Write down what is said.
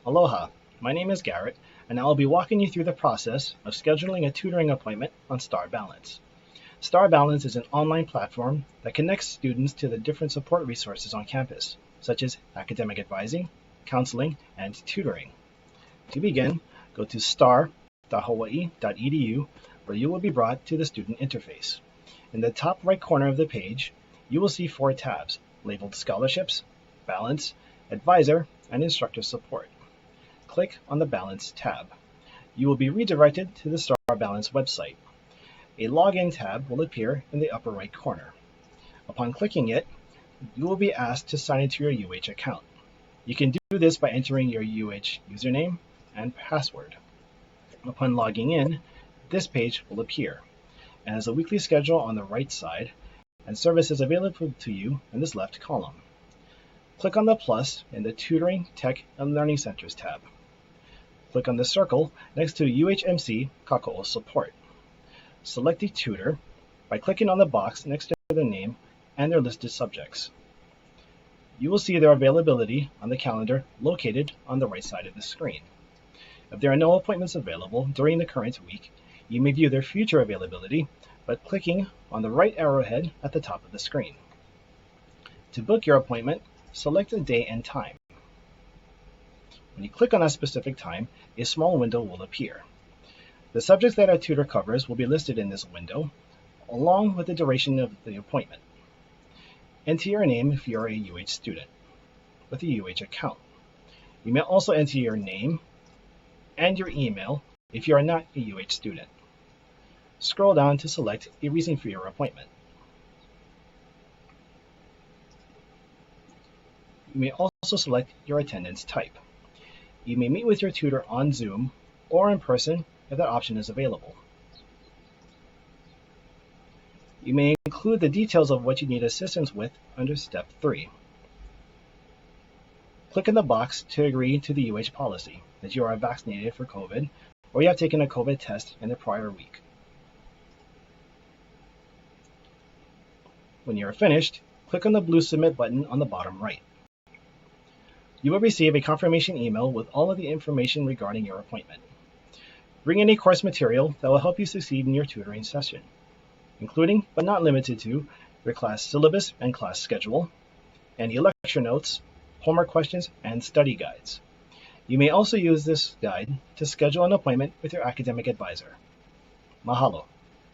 Aloha, my name is Garrett, and I will be walking you through the process of scheduling a tutoring appointment on Star Balance. Star Balance is an online platform that connects students to the different support resources on campus, such as academic advising, counseling, and tutoring. To begin, go to star.hawaii.edu, where you will be brought to the student interface. In the top right corner of the page, you will see 4 tabs labeled Scholarships, Balance, Advisor, and Instructor Support. Click on the Balance tab. You will be redirected to the Star Balance website. A Login tab will appear in the upper right corner. Upon clicking it, you will be asked to sign into your UH account. You can do this by entering your UH username and password. Upon logging in, this page will appear and has a weekly schedule on the right side and services available to you in this left column. Click on the plus in the Tutoring, Tech, and Learning Centers tab. Click on the circle next to UHMC Kakao Support. Select a tutor by clicking on the box next to their name and their listed subjects. You will see their availability on the calendar located on the right side of the screen. If there are no appointments available during the current week, you may view their future availability by clicking on the right arrowhead at the top of the screen. To book your appointment, select a day and time. When you click on a specific time, a small window will appear. The subjects that our tutor covers will be listed in this window, along with the duration of the appointment. Enter your name if you are a UH student with a UH account. You may also enter your name and your email if you are not a UH student. Scroll down to select a reason for your appointment. You may also select your attendance type. You may meet with your tutor on Zoom or in person if that option is available. You may include the details of what you need assistance with under Step 3. Click in the box to agree to the UH policy that you are vaccinated for COVID or you have taken a COVID test in the prior week. When you are finished, click on the blue Submit button on the bottom right. You will receive a confirmation email with all of the information regarding your appointment. Bring any course material that will help you succeed in your tutoring session, including but not limited to your class syllabus and class schedule, any lecture notes, homework questions, and study guides. You may also use this guide to schedule an appointment with your academic advisor. Mahalo.